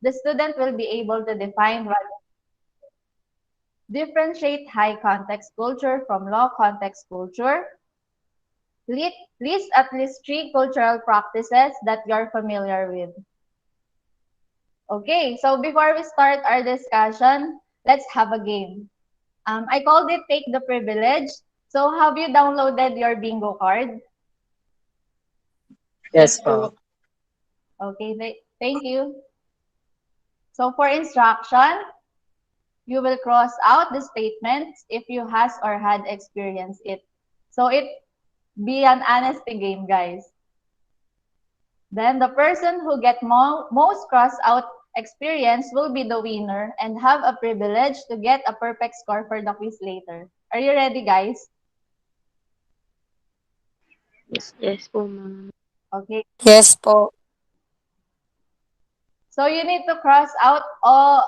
The student will be able to define what differentiate high context culture from low context culture. List at least 3 cultural practices that you're familiar with. Okay, so before we start our discussion, let's have a game. I called it Take the Privilege. So have you downloaded your bingo card? Yes po. Okay, thank you. So for instruction, you will cross out the statements if you has or had experienced it. So it be an honesty game, guys. Then the person who get most cross out experience will be the winner and have a privilege to get a perfect score for the quiz later. Are you ready, guys? Yes po, ma'am. Okay. Yes po. So you need to cross out all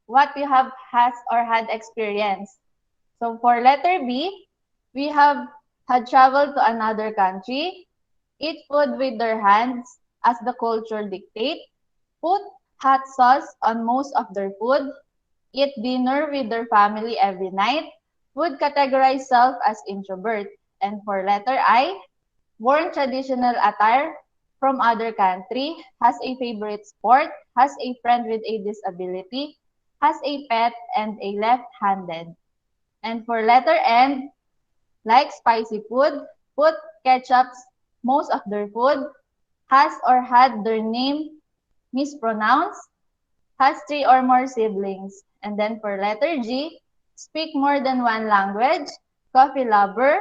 what you have has or had experienced. So for letter B, we have had traveled to another country, eat food with their hands as the culture dictate, put hot sauce on most of their food, eat dinner with their family every night, would categorize self as introvert. And for letter I, worn traditional attire from other country, has a favorite sport, has a friend with a disability, has a pet, and a left-handed. And for letter N, like spicy food, put ketchups most of their food, has or had their name mispronounced, has 3 or more siblings. And then for letter G, speak more than one language, coffee lover,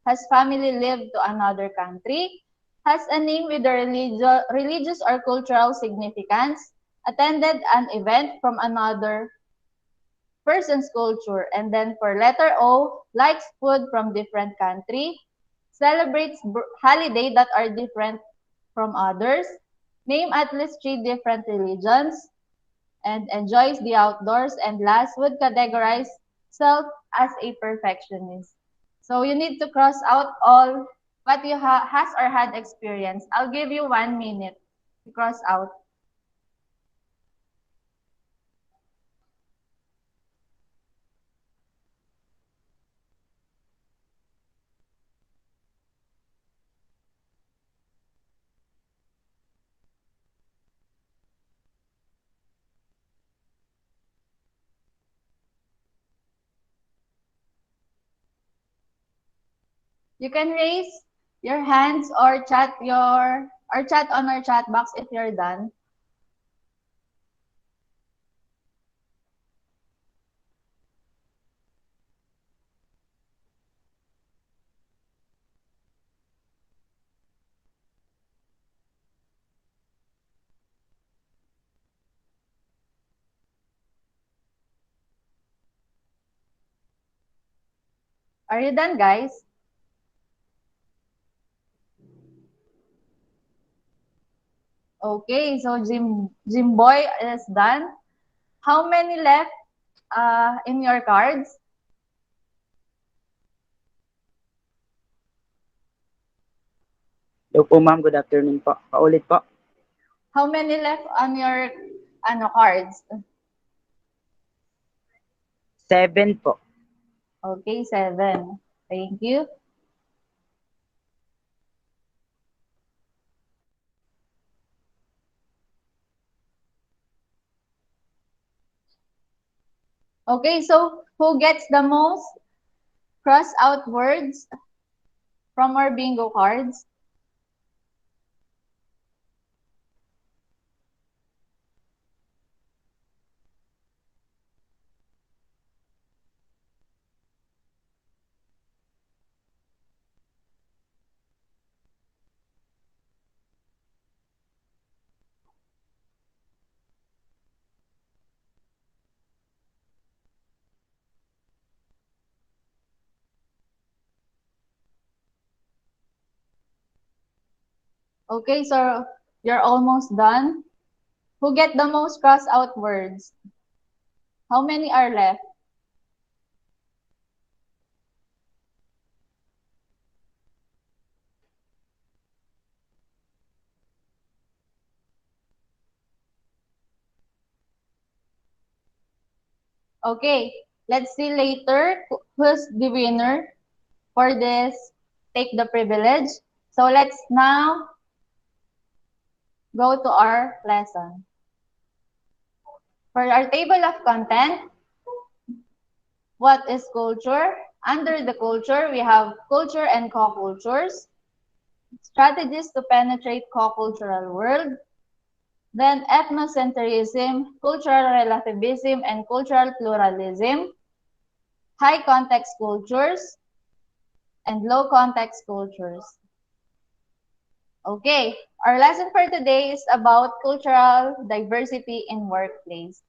has family lived to another country, has a name with a religious or cultural significance, attended an event from another person's culture. And then for letter O, likes food from different country, celebrates holiday that are different from others, name at least 3 different religions, and enjoys the outdoors, and last would categorize self as a perfectionist. So you need to cross out all what you has or had experienced. I'll give you 1 minute to cross out. You can raise your hands or chat on our chat box if you're done. Are you done, guys? Okay, so Jim Boy is done. How many left in your cards? Hello po ma'am, good afternoon po. Paulit po. How many left on your cards? 7 po. Okay, 7. Thank you. Okay, so who gets the most cross out words from our bingo cards? Okay, so you're almost done. Who get the most cross out words? How many are left? Okay, let's see later who's the winner for this Take the Privilege. So let's now go to our lesson. For our table of content, what is culture? Under the culture, we have culture and co-cultures, strategies to penetrate co-cultural world, then ethnocentrism, cultural relativism, and cultural pluralism, high context cultures, and low context cultures. Okay, our lesson for today is about cultural diversity in workplace.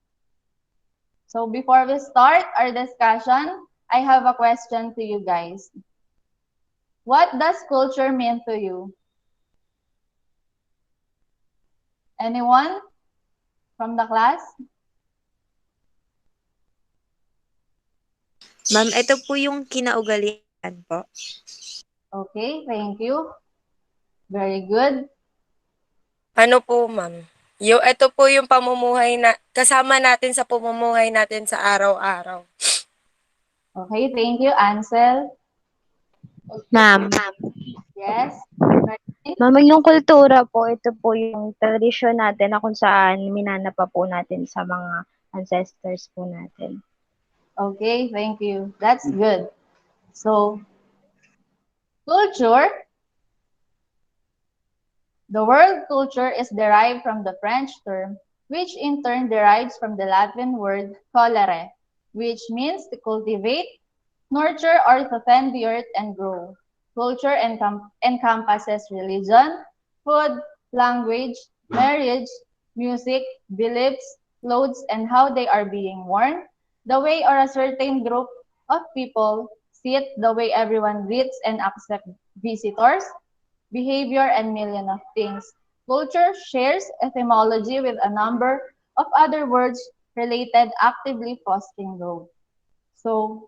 So before we start our discussion, I have a question to you guys. What does culture mean to you? Anyone from the class? Ma'am, ito po yung kinaugalian po. Okay, thank you. Very good. Ano po, ma'am? Ito po yung pamumuhay na kasama natin sa pamumuhay natin sa araw-araw. Okay, thank you, Ansel. Ma'am. Yes. Ma'am, yung kultura po, ito po yung tradisyon natin na kung saan minana pa po natin sa mga ancestors po natin. Okay, thank you. That's good. So, culture. The word culture is derived from the French term, which in turn derives from the Latin word colere, which means to cultivate, nurture, or to tend the earth and grow. Culture encompasses religion, food, language, marriage, music, beliefs, clothes, and how they are being worn, the way or a certain group of people sit, the way everyone greets and accepts visitors, behavior, and million of things. Culture shares etymology with a number of other words related, actively fostering growth. So,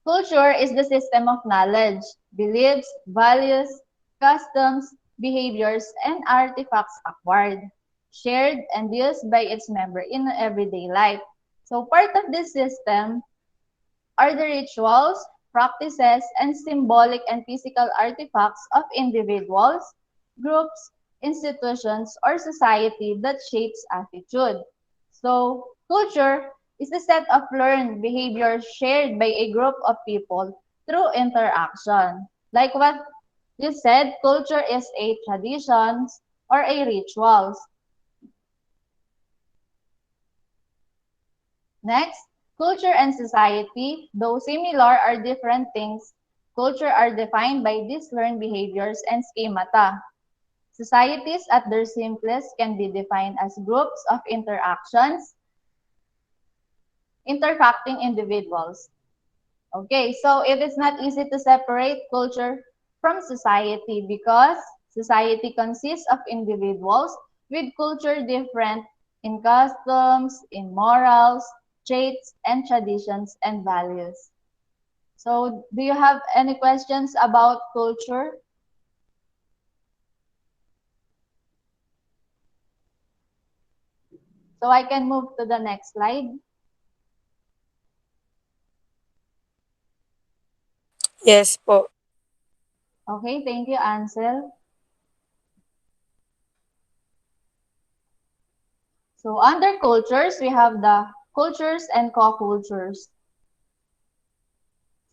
culture is the system of knowledge, beliefs, values, customs, behaviors, and artifacts acquired, shared, and used by its member in everyday life. So, part of this system are the rituals, practices, and symbolic and physical artifacts of individuals, groups, institutions, or society that shapes attitude. So, culture is the set of learned behaviors shared by a group of people through interaction. Like what you said, culture is a traditions or a rituals. Next, culture and society, though similar, are different things. Culture are defined by these learned behaviors and schemata. Societies at their simplest can be defined as groups of interactions, interacting individuals. Okay, so it is not easy to separate culture from society because society consists of individuals with culture different in customs, in morals, traits, and traditions and values. So, do you have any questions about culture? So, I can move to the next slide. Yes po. Okay, thank you, Ansel. So, under cultures, we have the cultures and co-cultures.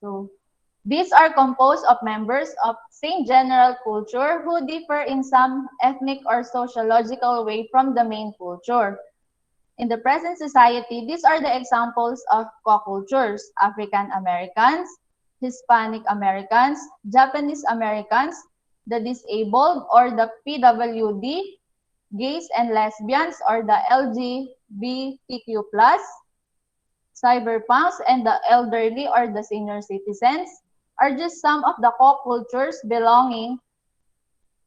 So, these are composed of members of same general culture who differ in some ethnic or sociological way from the main culture. In the present society, these are the examples of co-cultures: African Americans, Hispanic Americans, Japanese Americans, the disabled or the PWD, gays and lesbians or the LGBTQ+, cyberpunks, and the elderly or the senior citizens are just some of the co-cultures belonging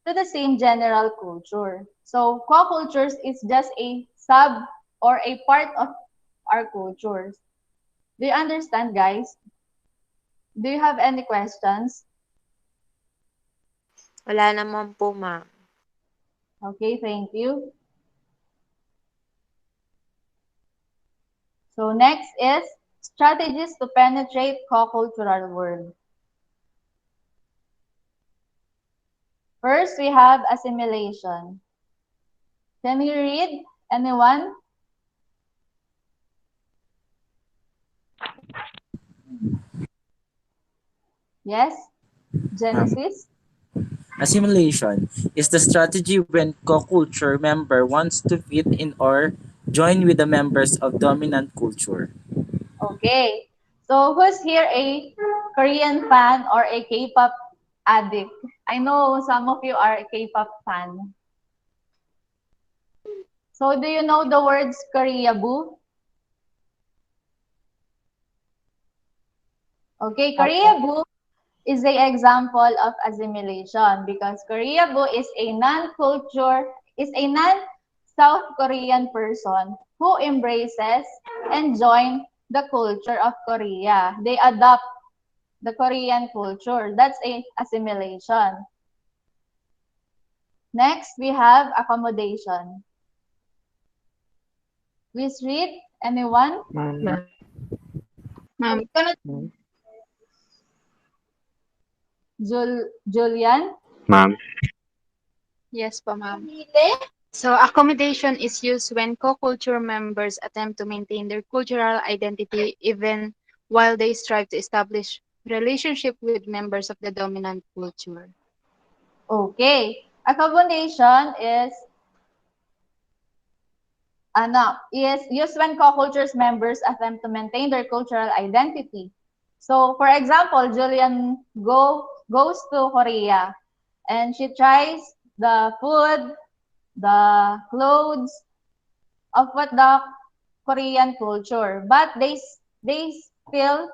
to the same general culture. So co-cultures is just a sub or a part of our cultures. Do you understand, guys? Do you have any questions? Wala naman po, ma'am. Okay, thank you. So next is Strategies to penetrate co-cultural world. First, we have assimilation. Can you read? Anyone? Yes? Um, Genesis? Assimilation is the strategy when co-culture member wants to fit in or join with the members of dominant culture. Okay. So, who's here a Korean fan or a K-pop addict? I know some of you are a K-pop fan. So, do you know the words Korea Boo? Okay, Opo. Korea Boo is the example of assimilation because Koreabo is a non-South Korean person who embraces and join the culture of Korea. They adopt the Korean culture. That's a assimilation. Next, we have accommodation. Please read. Anyone? Ma'am, I'm gonna ma'am, Julian. Ma'am. Yes po, ma'am. So, accommodation is used when co-culture members attempt to maintain their cultural identity even while they strive to establish relationship with members of the dominant culture. Okay. Accommodation is used when co-cultures members attempt to maintain their cultural identity. So, for example, Julian goes to Korea and she tries the food, the clothes of what the Korean culture, but they still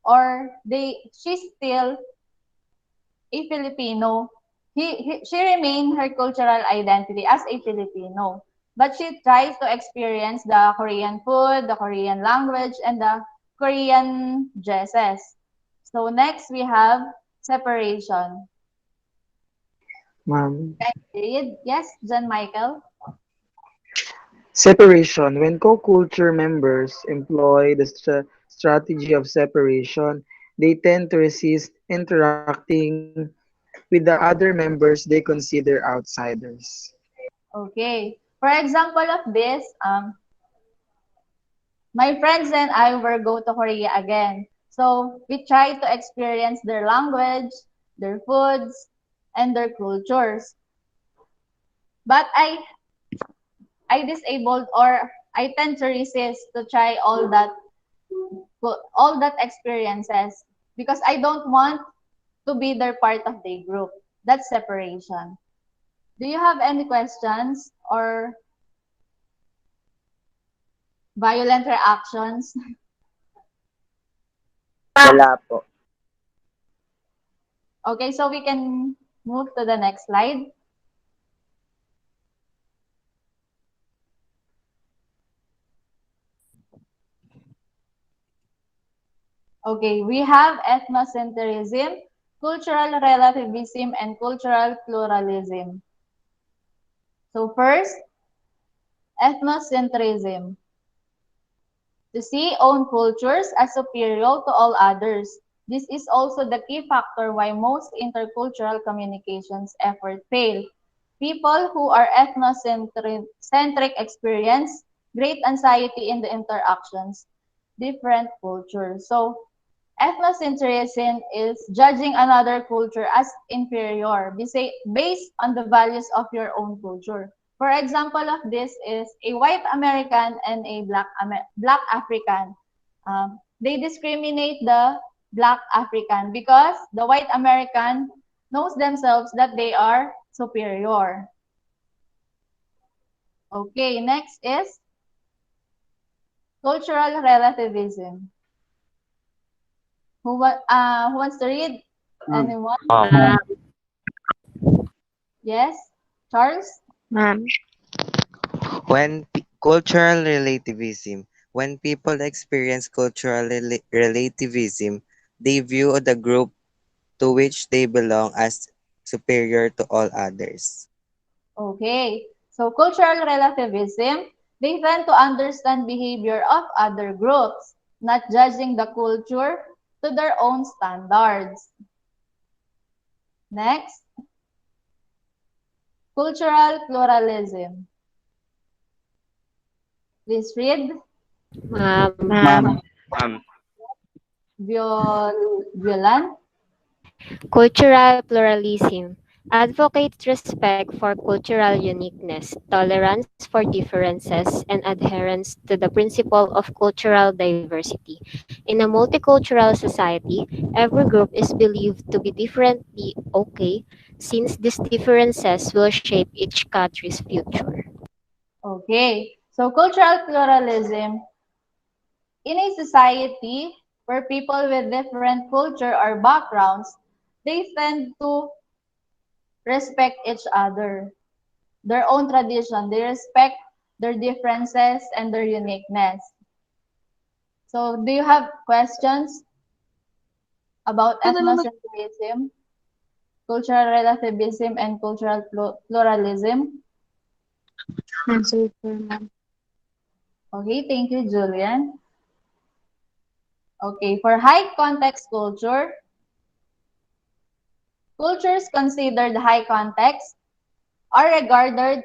or they she's still a Filipino. She remained her cultural identity as a Filipino. But she tries to experience the Korean food, the Korean language, and the Korean dresses. So next we have separation. Ma'am. Can you read? Yes, John Michael. Separation. When co-culture members employ the strategy of separation, they tend to resist interacting with the other members they consider outsiders. Okay. For example of this, my friends and I will go to Korea again. So we try to experience their language, their foods, and their cultures. But I disabled or I tend to resist to try all that experiences because I don't want to be their part of the group. That's separation. Do you have any questions or violent reactions? wala po. Okay, so we can move to the next slide. Okay, we have ethnocentrism, cultural relativism, and cultural pluralism. So first, ethnocentrism. To see own cultures as superior to all others. This is also the key factor why most intercultural communications effort fail. People who are ethnocentric experience great anxiety in the interactions, different cultures. So ethnocentrism is judging another culture as inferior based on the values of your own culture. For example of this is a white American and a black African. They discriminate the black African because the white American knows themselves that they are superior. Okay, next is cultural relativism. Who wants to read? Ma'am, Anyone? Um, Yes, Charles? Ma'am. Cultural relativism. When people experience cultural relativism, they view the group to which they belong as superior to all others. Okay. So cultural relativism, they tend to understand behavior of other groups. not judging the culture to their own standards. Next, cultural pluralism. Please read. Ma'am. Ma'am. Violan. Cultural pluralism advocates respect for cultural uniqueness, tolerance for differences, and adherence to the principle of cultural diversity. In a multicultural society, every group is believed to be differently okay, since these differences will shape each country's future. Okay. So cultural pluralism in a society where people with different culture or backgrounds, they tend to respect each other, their own tradition. They respect their differences and their uniqueness. So, do you have questions about ethnocentrism, cultural relativism, and cultural pluralism? Answer for ma'am. Okay, thank you, Julian. Okay, for high context culture, cultures considered high context regarded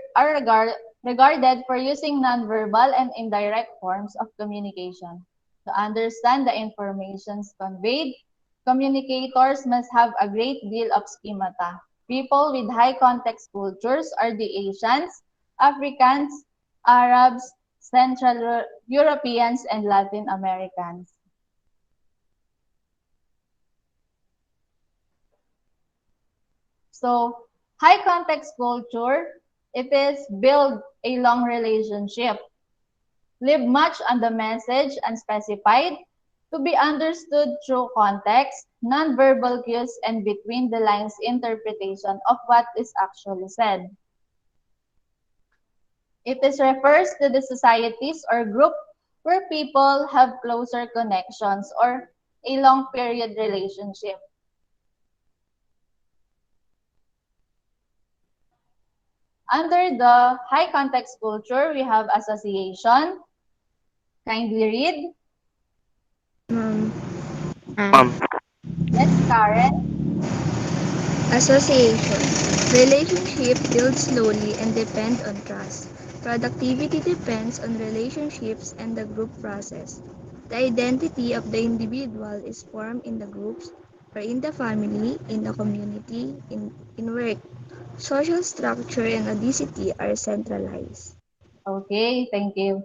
for using nonverbal and indirect forms of communication. To understand the informations conveyed, communicators must have a great deal of schemata. People with high context cultures are the Asians, Africans, Arabs, Central Europeans, and Latin Americans. So, high context culture, it is build a long relationship, leave much on the message unspecified, to be understood through context, nonverbal cues, and between the lines interpretation of what is actually said. It is refers to the societies or group where people have closer connections or a long period relationship. Under the high context culture, we have association. Kindly read. Ma'am. Ma'am. Yes, Karen. Association. Relationship build slowly and depend on trust. Productivity depends on relationships and the group process. The identity of the individual is formed in the groups or in the family, in the community, in work. Social structure and audacity are centralized. Okay, thank you.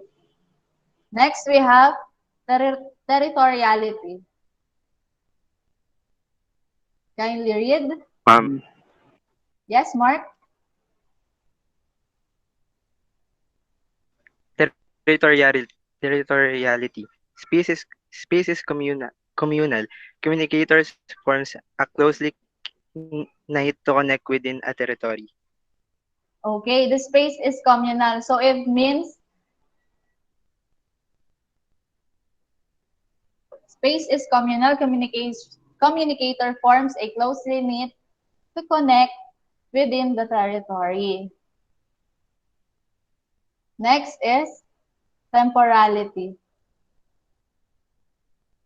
Next, we have territoriality. Kindly read. Yes, Mark. Territoriality. Species communal. Communicators forms a closely knit to connect within a territory. Okay, the space is communal. So it means space is communal. Communicator forms a closely knit to connect within the territory. Next is temporality.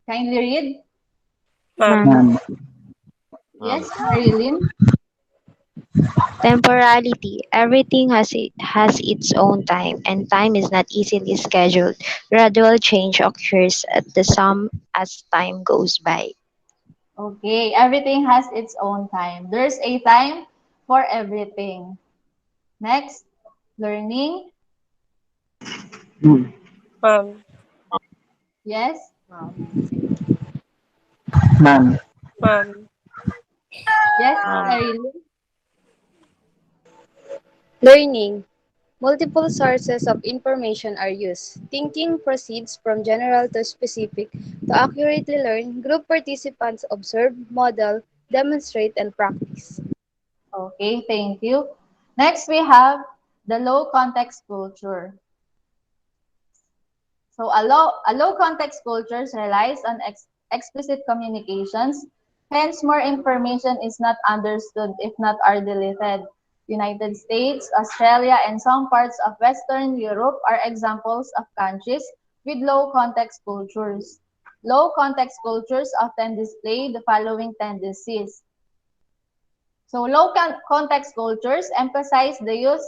Kindly read. Ma'am. Ma'am. Yes, Marilyn. Temporality. Everything has its own time, and time is not easily scheduled. Gradual change occurs at the sum as time goes by. Okay, everything has its own time. There's a time for everything. Next, learning. Ma'am. Yes. Ma'am. Yes, Marilyn. Learning. Multiple sources of information are used. Thinking proceeds from general to specific. To accurately learn, group participants observe, model, demonstrate, and practice. Okay, thank you. Next, we have the low context culture. So a low context cultures relies on explicit communications. Hence, more information is not understood if not are deleted. United States, Australia, and some parts of Western Europe are examples of countries with low context cultures. low context cultures often display the following tendencies. So low context cultures emphasize the use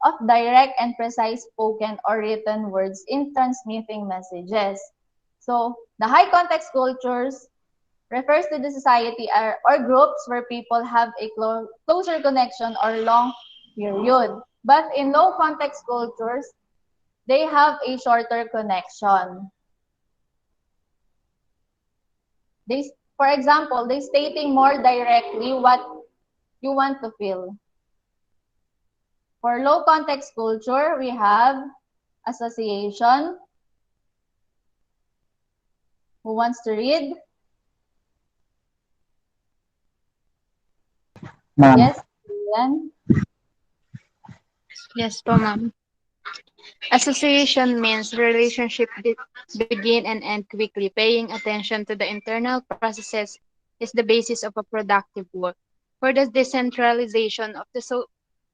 of direct and precise spoken or written words in transmitting messages. So the high context cultures refers to the society or groups where people have a closer connection or long period. But in low context cultures, they have a shorter connection. They, for example, they stating more directly what you want to feel. For low context culture, we have association. Who wants to read? Ma'am. Yes, Ian. Yes po, ma'am. Association means relationship begin and end quickly. Paying attention to the internal processes is the basis of a productive work. For the decentralization of the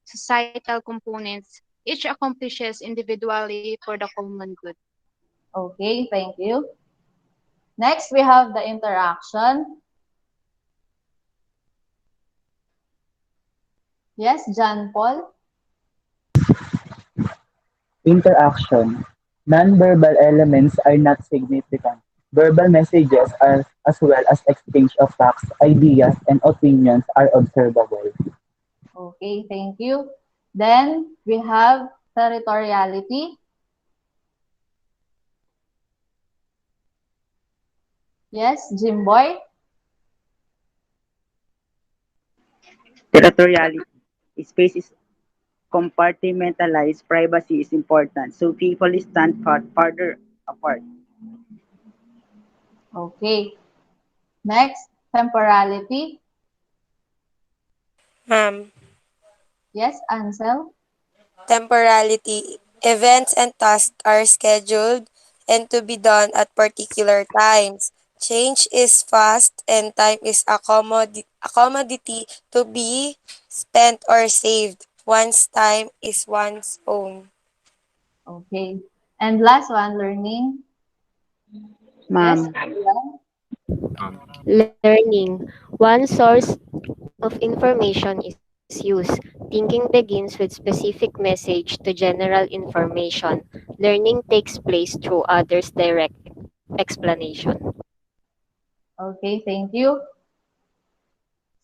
societal components, each accomplishes individually for the common good. Okay, thank you. Next, we have the interaction. Yes, John Paul. Interaction. Non-verbal elements are not significant. Verbal messages are, as well as exchange of facts, ideas, and opinions are observable. Okay, thank you. Then we have territoriality. Yes, Jimboy. Territoriality. Space is compartmentalized. Privacy is important, so people stand farther apart. Okay. Next, temporality. Ma'am, Yes, Ansel. temporality. Events and tasks are scheduled and to be done at particular times. Change is fast and time is a commodity to be spent or saved. One's time is one's own. Okay. And last one, learning. Yes, Ma'am, Ian. Learning. One source of information is used. Thinking begins with specific message to general information. Learning takes place through others' direct explanation. Okay, thank you.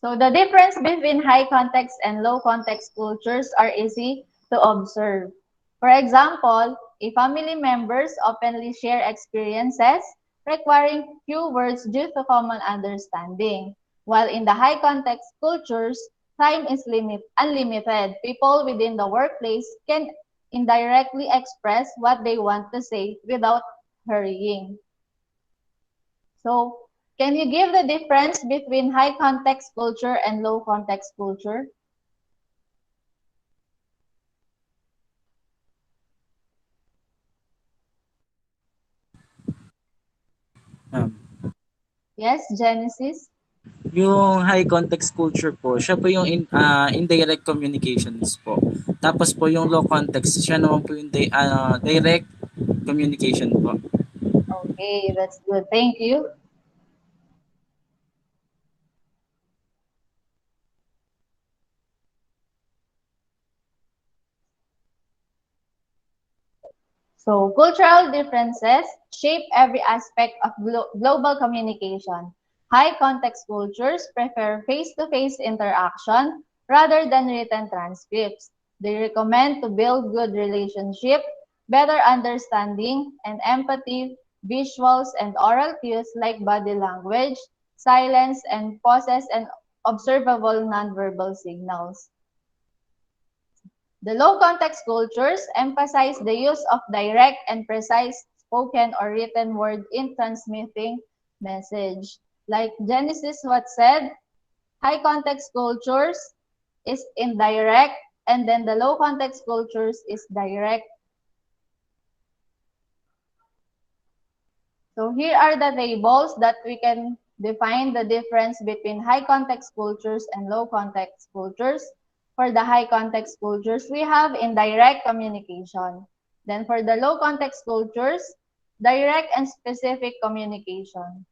So the difference between high context and low context cultures are easy to observe. For example, a family members openly share experiences requiring few words due to common understanding. While in the high context cultures, time is unlimited. People within the workplace can indirectly express what they want to say without hurrying. So, can you give the difference between high context culture and low context culture? Ma'am. Yes, Genesis? Yung high context culture po, siya po yung indirect communications po. Tapos po yung low context, siya naman po yung direct communication po. Okay, that's good. Thank you. So, cultural differences shape every aspect of global communication. High context cultures prefer face-to-face interaction rather than written transcripts. They recommend to build good relationship, better understanding, and empathy, visuals and oral cues like body language, silence and pauses, and observable nonverbal signals. The low context cultures emphasize the use of direct and precise spoken or written word in transmitting message. Like Genesis what said, high context cultures is indirect and then the low context cultures is direct. So here are the tables that we can define the difference between high context cultures and low context cultures. For the high context cultures, we have indirect communication. Then for the low context cultures, direct and specific communication.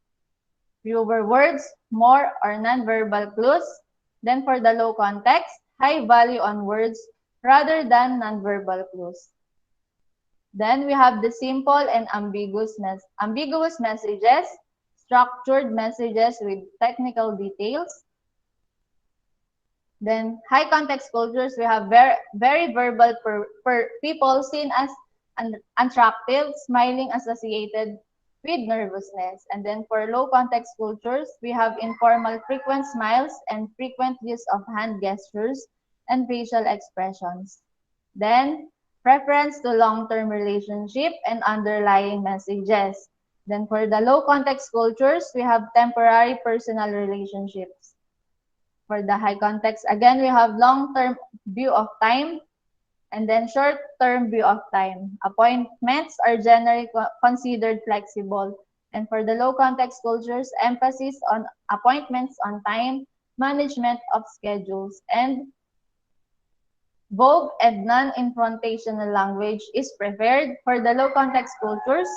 Fewer words, more or nonverbal clues. Then for the low context, high value on words rather than nonverbal clues. Then we have the simple and ambiguous messages, structured messages with technical details. Then high context cultures, we have very verbal per people seen as attractive, smiling associated with nervousness. And then for low context cultures, we have informal frequent smiles and frequent use of hand gestures and facial expressions. Then preference to long-term relationship and underlying messages. Then for the low context cultures, we have temporary personal relationships. For the high context, again, we have long-term view of time and then short-term view of time. Appointments are generally considered flexible. And for the low context cultures, emphasis on appointments on time, management of schedules, and vogue and non-confrontational language is preferred. For the low context cultures,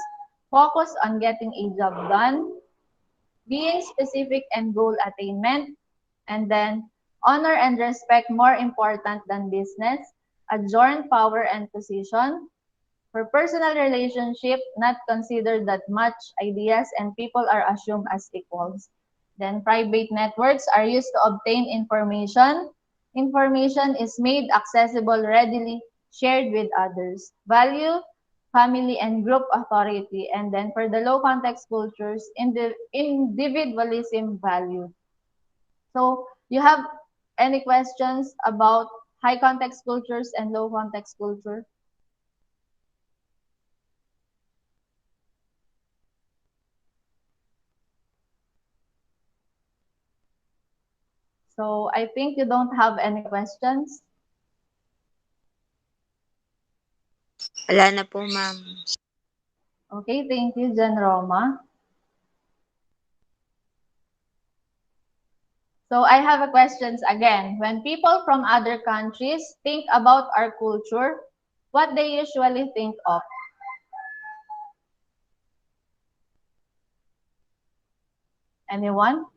focus on getting a job done, being specific and goal attainment, and then honor and respect more important than business, adjourn power and position. For personal relationship, not considered that much ideas and people are assumed as equals. Then private networks are used to obtain information. Information is made accessible readily, shared with others. Value, family and group authority. And then for the low context cultures, individualism value. So you have any questions about high context cultures and low context culture? So I think you don't have any questions. Wala na po, ma'am. Okay, thank you, Jen Roma. So I have a questions again. When people from other countries think about our culture, what they usually think of? Anyone?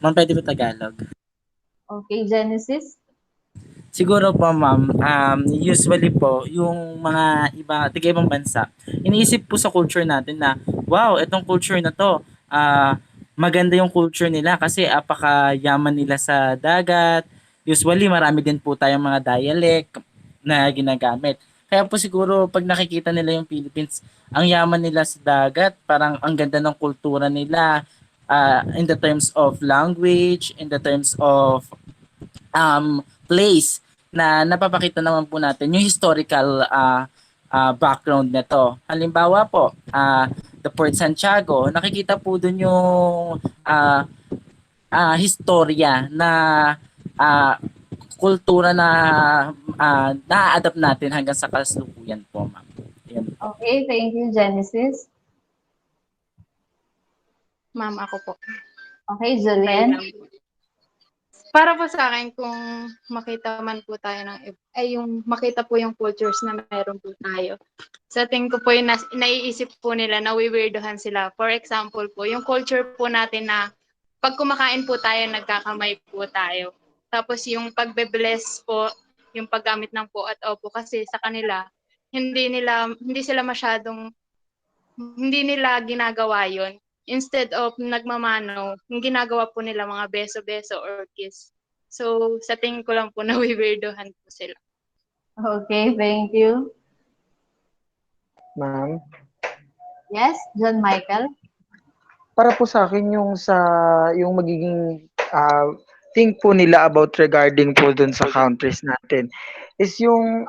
Ma'am, pwede ba Tagalog? Okay, Genesis. Siguro po ma'am, usually po yung mga taga-ibang bansa, iniisip po sa culture natin na, wow, itong culture na 'to, maganda yung culture nila kasi apakayaman nila sa dagat. Usually marami din po tayong mga dialect na ginagamit. Kaya po siguro 'pag nakikita nila yung Philippines, ang yaman nila sa dagat, parang ang ganda ng kultura nila, in the terms of language, in the terms of place na napapakita naman po natin yung historical background nito. Halimbawa po, the Port Santiago, nakikita po dun yung historia na ah, kultura na na-adapt natin hanggang sa kasalukuyan po, ma'am. Yan po. Okay, thank you, Genesis. Ma'am, ako po. Okay, Julian. Para po sa akin, kung makita man po tayo yung makita po yung cultures na meron po tayo. Sa tingin ko po yung naiisip po nila na wiwirdohan sila. For example po, yung culture po natin na pag kumakain po tayo, nagkakamay po tayo. Tapos yung pagbe-bless po, yung paggamit ng po at opo kasi sa kanila, hindi nila ginagawa yon. Instead of nagmamano, yung ginagawa po nila mga beso-beso or kiss. So, sa tingin ko lang po na wiwirdohan po sila. Okay, thank you. Ma'am, Yes, John Michael. para po sa akin yung magiging think po nila about regarding po dun sa countries natin is yung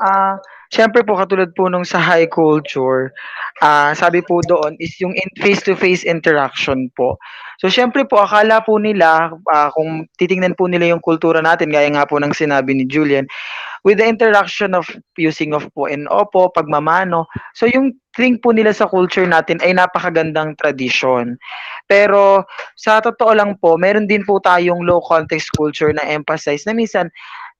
syempre po katulad po nung sa high culture, sabi po doon is yung face-to-face interaction po. So syempre po akala po nila kung titingnan po nila yung kultura natin gaya nga po ng sinabi ni Julian with the interaction of using of po and opo, pagmamano. So yung think po nila sa culture natin ay napakagandang tradisyon. Pero sa totoo lang po, meron din po tayong low context culture na emphasize na minsan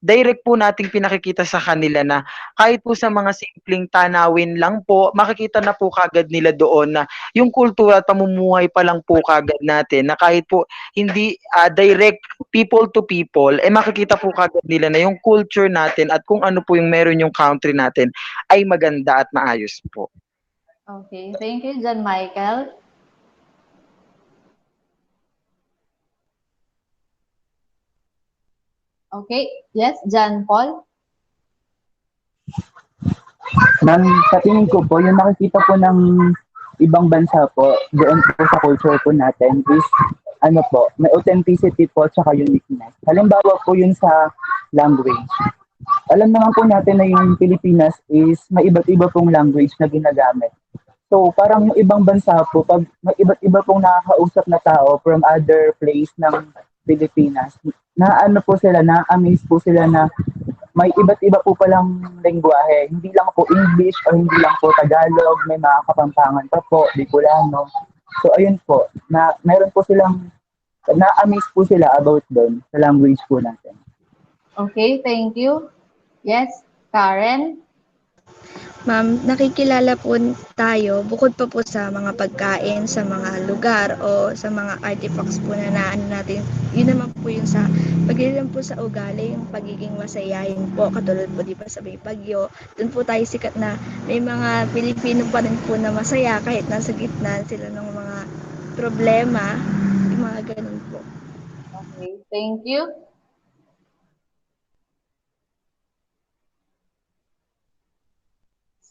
direct po nating pinakikita sa kanila na kahit po sa mga simpleng tanawin lang po, makikita na po kagad nila doon na yung kultura at pamumuhay pa lang po kagad natin na kahit po hindi direct people to people, eh makikita po kagad nila na yung culture natin at kung ano po yung meron yung country natin ay maganda at maayos po. Okay, thank you, John Michael. Okay, yes, John Paul. Ma'am, sa tingin ko po, yung nakikita po ng ibang bansa po, doon po sa culture po natin is, ano po, may authenticity po tsaka uniqueness. Halimbawa po yun sa language. Alam naman po natin na yung Pilipinas is may iba't iba pong language na ginagamit. So, parang yung ibang bansa po, pag may iba't iba pong nakakausap na tao from other place ng Pilipinas, na ano po sila, na-amaze po sila na may iba't iba po palang lengguwahe. Hindi lang po English o hindi lang po Tagalog, may mga Kapampangan pa po, Bicolano. So, ayun po, na meron po silang, na-amaze po sila about doon sa language po natin. Okay, thank you. Yes, Karen. Ma'am, nakikilala po tayo bukod pa po sa mga pagkain, sa mga lugar o sa mga artifacts po na naano natin. Yun naman po yung sa pagilan po sa ugali, yung pagiging masayahin po. Katulad po di ba sa may Bagyo, doon po tayo sikat na may mga Pilipino pa rin po na masaya kahit nasa gitna sila ng mga problema, yung mga ganun po. Okay, thank you.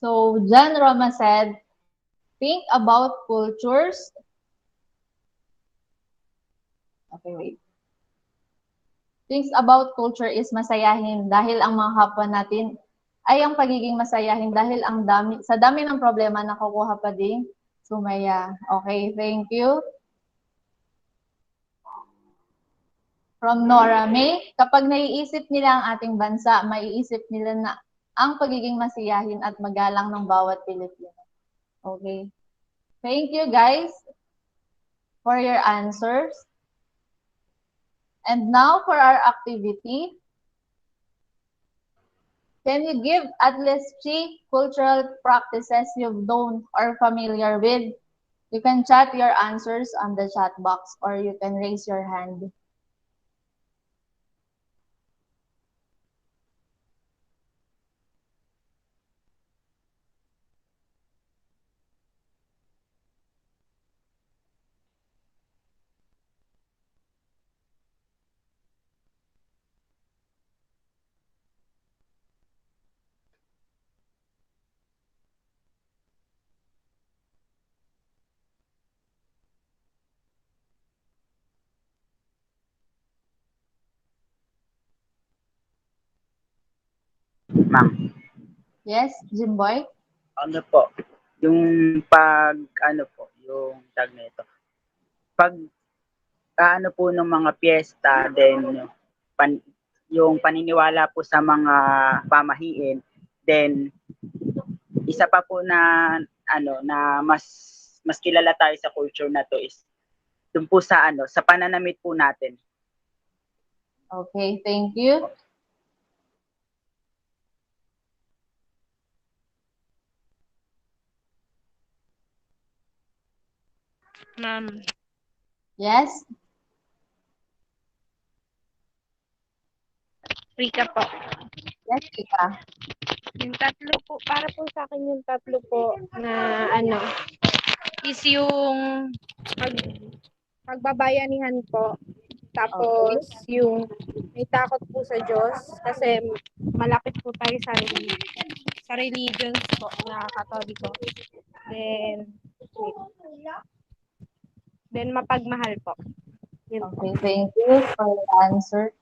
So, John Roma said, think about cultures. Okay, wait. Things about culture is masayahin dahil ang mga kapwa natin ay ang pagiging masayahin dahil ang dami, sa dami ng problema nakukuha pa din sumaya. Okay, thank you. From Nora May, kapag naiisip nila ang ating bansa, maiisip nila na ang pagiging masiyahin at magalang ng bawat Pilipino. Okay. Thank you guys for your answers. And now for our activity. Can you give at least 3 cultural practices you've known or familiar with? You can chat your answers on the chat box or you can raise your hand. Ma'am, Yes, Jimboy? ano po, yung pag, ano po, yung tag nito, pag, ano po ng mga piyesta, then, pan, yung paniniwala po sa mga pamahiin, then, isa pa po na, ano, na mas kilala tayo sa culture na to is, dun po sa, ano, sa pananamit po natin. Okay, thank you. Ma'am, Yes? Rika po. Yes, Ika. Yung tatlo po, para po sa akin yung tatlo po na ano, is yung pag, pagbabayanihan po. Tapos yung may takot po sa Diyos kasi malapit po tayo sa religions po na Katoliko. Then, mapagmahal po. Yun po. Okay, thank you for your answer.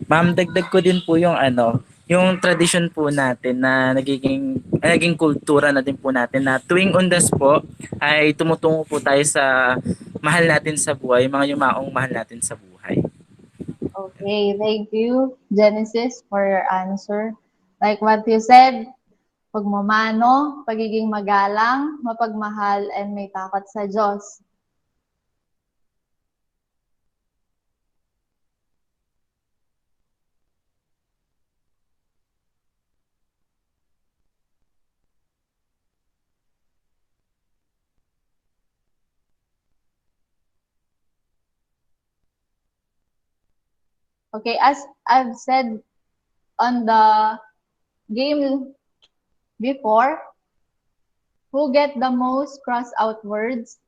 Ma'am, dagdag ko din po yung ano, yung tradition po natin na naging kultura na din po natin na tuwing Undas po ay tumutungo po tayo sa mahal natin sa buhay, mga yumaong mahal natin sa buhay. Okay, thank you, Genesis, for your answer. Like what you said, pagmamano, pagiging magalang, mapagmahal, and may takot sa Diyos. Okay, as I've said on the game before, who get the most cross out words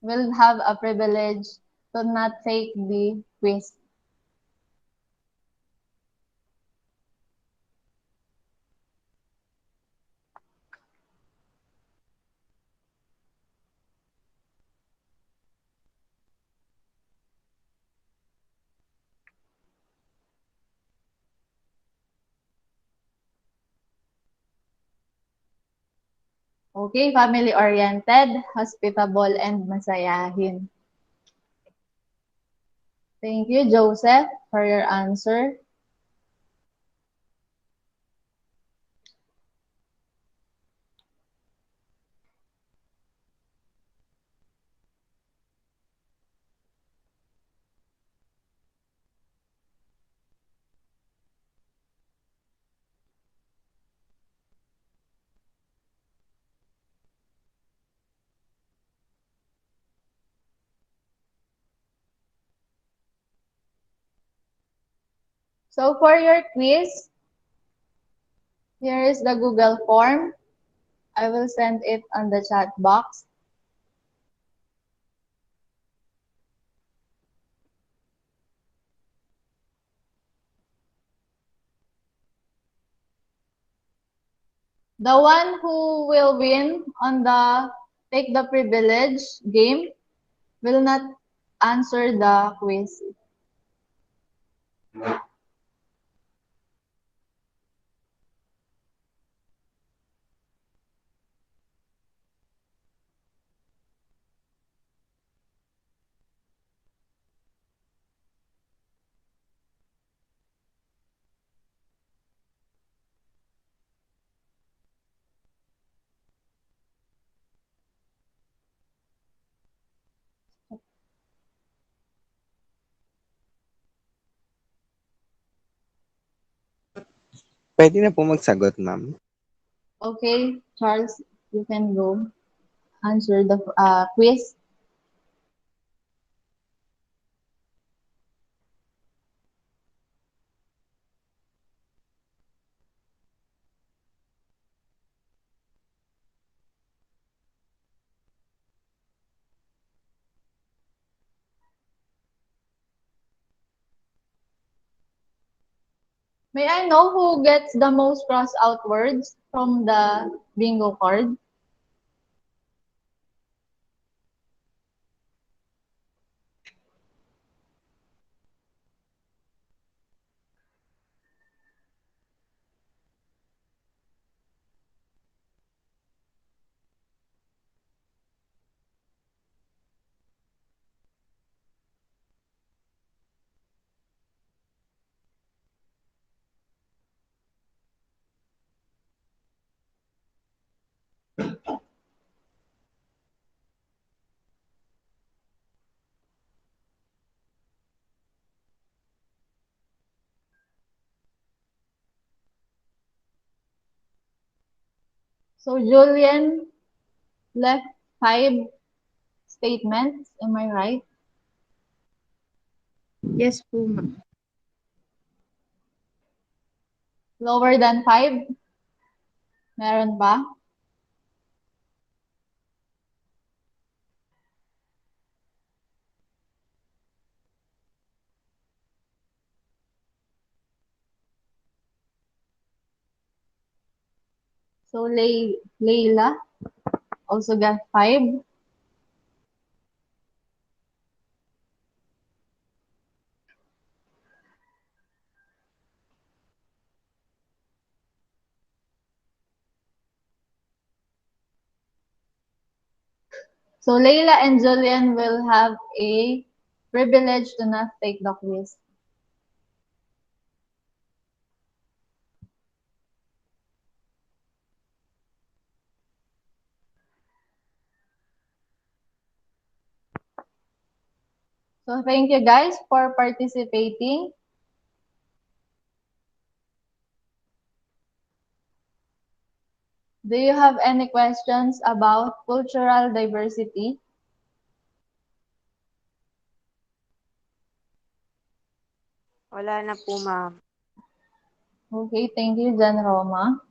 will have a privilege to not take the quiz. Okay, family-oriented, hospitable, and masayahin. Thank you, Joseph, for your answer. So for your quiz, here is the Google form. I will send it on the chat box. The one who will win on the Take the Privilege game will not answer the quiz. Pwede na po magsagot, ma'am. Okay, Charles, you can go answer the quiz. May I know who gets the most cross out words from the bingo card? So Julian left 5 statements. Am I right? Yes po, ma'am. Lower than 5? Meron ba? So Layla also got 5. So Layla and Julian will have a privilege to not take the quiz. So thank you guys for participating. Do you have any questions about cultural diversity? Wala na po, ma'am. Okay, thank you, Jan Roma.